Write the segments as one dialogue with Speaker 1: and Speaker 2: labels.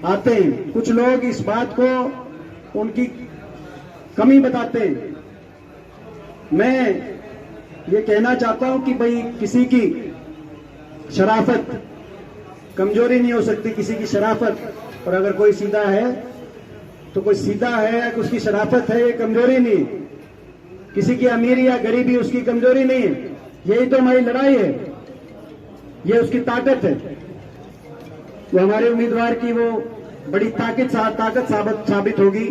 Speaker 1: आते हैं। कुछ लोग इस बात को उनकी कमी बताते हैं। मैं ये कहना चाहता हूं कि भाई किसी की शराफत कमजोरी नहीं हो सकती, किसी की शराफत। और अगर कोई सीधा है तो कोई सीधा है, उसकी शराफत है, ये कमजोरी नहीं। किसी की अमीरी या गरीबी उसकी कमजोरी नहीं है। यही तो हमारी लड़ाई है, ये उसकी ताकत है। वो हमारे उम्मीदवार की वो बड़ी ताकत साबित होगी,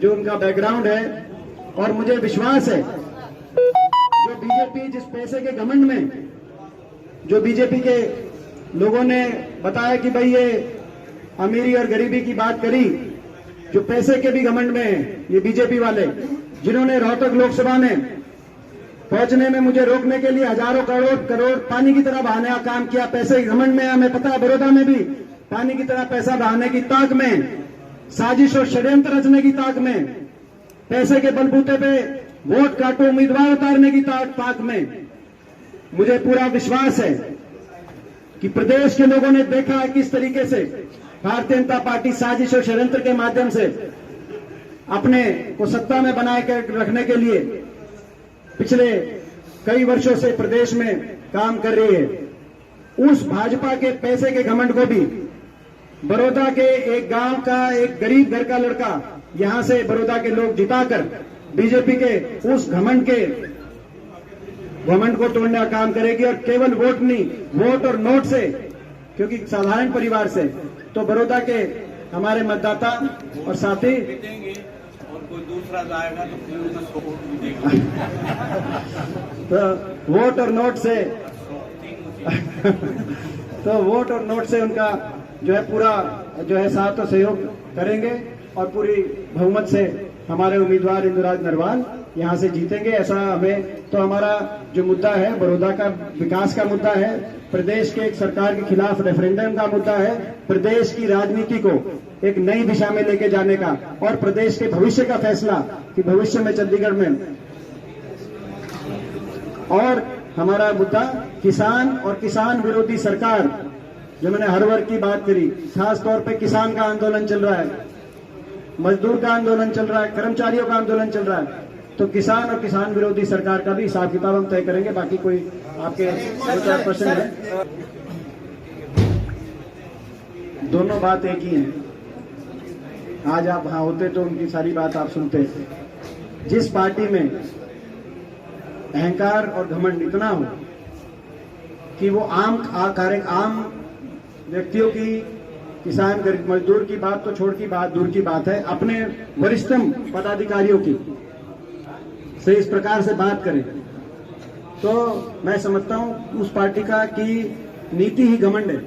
Speaker 1: जो उनका बैकग्राउंड है। और मुझे विश्वास है जो बीजेपी जिस पैसे के घमंड में, जो बीजेपी के लोगों ने बताया कि भाई ये अमीरी और गरीबी की बात करी, जो पैसे के भी घमंड में है ये बीजेपी वाले, जिन्होंने रोहतक लोकसभा में पहुंचने में मुझे रोकने के लिए हजारों करोड़ पानी की तरह बहाने का काम किया। पैसे के घमंड में, हमें पता है बड़ौदा में भी पानी की तरह पैसा बहाने की ताक में, साजिश और षड्यंत्र रचने की ताक में, पैसे के बलबूते पे वोट काटो उम्मीदवार उतारने की ताक में। मुझे पूरा विश्वास है कि प्रदेश के लोगों ने देखा है किस तरीके से भारतीय जनता पार्टी साजिश और षड्यंत्र के माध्यम से अपने को सत्ता में बनाए रखने के लिए पिछले कई वर्षों से प्रदेश में काम कर रही है। उस भाजपा के पैसे के घमंड को भी बड़ौदा के एक गांव का एक गरीब घर का लड़का यहां से बड़ौदा के लोग जिताकर बीजेपी के उस घमंड को तोड़ने का काम करेगी। और केवल वोट नहीं, वोट और नोट से, क्योंकि साधारण परिवार से, तो बड़ौदा के हमारे मतदाता और साथी
Speaker 2: और कोई दूसरा जाएगा
Speaker 1: तो वोट और नोट से तो वोट और नोट से उनका जो है पूरा जो है साथ और सहयोग करेंगे और पूरी बहुमत से हमारे उम्मीदवार इंदुराज नरवाल यहां से जीतेंगे। ऐसा हमें तो हमारा जो मुद्दा है बड़ौदा का विकास का मुद्दा है, प्रदेश के एक सरकार के खिलाफ रेफरेंडम का मुद्दा है, प्रदेश की राजनीति को एक नई दिशा में लेके जाने का, और प्रदेश के भविष्य का फैसला कि भविष्य में चंडीगढ़ में, और हमारा मुद्दा किसान और किसान विरोधी सरकार, जो मैंने हर वर्ग की बात करी, खास तौर पे किसान का आंदोलन चल रहा है, मजदूर का आंदोलन चल रहा है, कर्मचारियों का आंदोलन चल रहा है, तो किसान और किसान विरोधी सरकार का भी हिसाब किताब हम तय करेंगे। बाकी कोई आपके प्रश्न है? दोनों बात एक ही है। आज आप वहां होते तो उनकी सारी बात आप सुनते। जिस पार्टी में अहंकार और घमंड इतना हो कि वो आम व्यक्तियों की, किसान गरीब मजदूर की बात तो छोड़ की बात दूर की बात है, अपने वरिष्ठतम पदाधिकारियों की से इस प्रकार से बात करें, तो मैं समझता हूं उस पार्टी का की नीति ही घमंड है।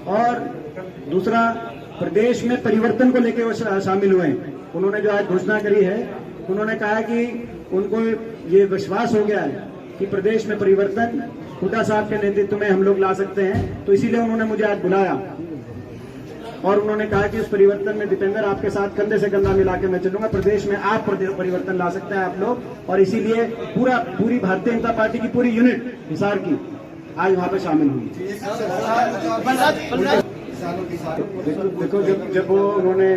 Speaker 1: और दूसरा, प्रदेश में परिवर्तन को लेकर वो शामिल हुए हैं। उन्होंने जो आज घोषणा करी है, उन्होंने कहा कि उनको ये विश्वास हो गया है कि प्रदेश में परिवर्तन हुड्डा साहब के नेतृत्व में हम लोग ला सकते हैं, तो इसीलिए उन्होंने मुझे आज बुलाया और उन्होंने कहा कि उस परिवर्तन में दीपेंद्र आपके साथ कंधे से कंधा मिला के मैं चलूंगा, प्रदेश में आप परिवर्तन ला सकते हैं आप लोग, और इसीलिए पूरी भारतीय जनता पार्टी की पूरी यूनिट हिसार की आज वहां पे शामिल हुई। देखो जब वो उन्होंने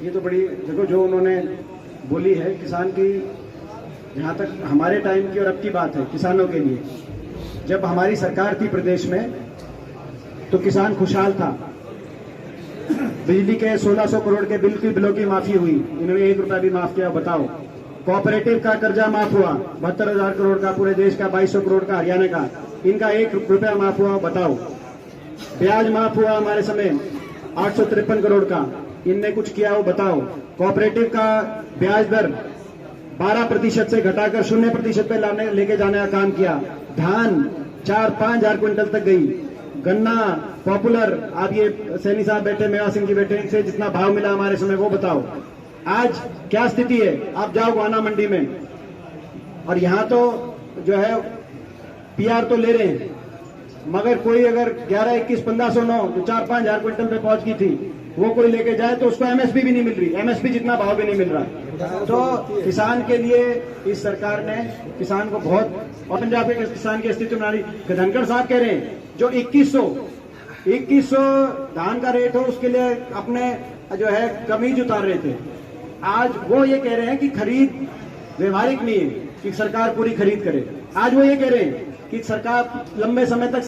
Speaker 1: ये तो बड़ी देखो जो उन्होंने बोली है किसान की, जहां तक हमारे टाइम की और अब की बात है किसानों के लिए, जब हमारी सरकार थी प्रदेश में तो किसान खुशहाल था। बिजली के 1600 करोड़ के बिलों की माफी हुई, इन्होंने 1 रुपया भी माफ किया, बताओ। कोऑपरेटिव का कर्जा माफ हुआ 72,000 करोड़ का, पूरे देश का 2200 करोड़ का हरियाणा का, इनका 1 रुपया माफ हुआ, बताओ। ब्याज माफ हुआ हमारे समय 853 करोड़ का, इनने कुछ किया हो, बताओ। कोऑपरेटिव का ब्याज दर 12% से घटाकर 0% पे लेके जाने का काम किया। धान 4-5 हजार क्विंटल तक गई। गन्ना पॉपुलर, आप ये सैनी साहब बैठे, मेवा सिंह जी बैठे, इनसे जितना भाव मिला हमारे समय वो बताओ। आज क्या स्थिति है, आप जाओ गोहाना मंडी में, और यहां तो जो है पीआर तो ले रहे हैं, मगर कोई अगर 11, 21, 1509 जो 4-5 हजार क्विंटल पे पहुंच गई थी, वो कोई लेके जाए तो उसको एमएसपी भी नहीं मिल रही, एमएसपी जितना भाव भी नहीं मिल रहा। तो किसान के लिए इस सरकार ने किसान को बहुत, और पंजाब के किसान की स्थिति बना रही। धनखड़ साहब कह रहे हैं जो 2100 2100 धान का रेट हो उसके लिए अपने जो है कमीज उतार रहे थे। आज वो ये कह रहे हैं कि खरीद व्यवहारिक नहीं है कि सरकार पूरी खरीद करे। आज वो ये कह रहे हैं कि सरकार लंबे समय तक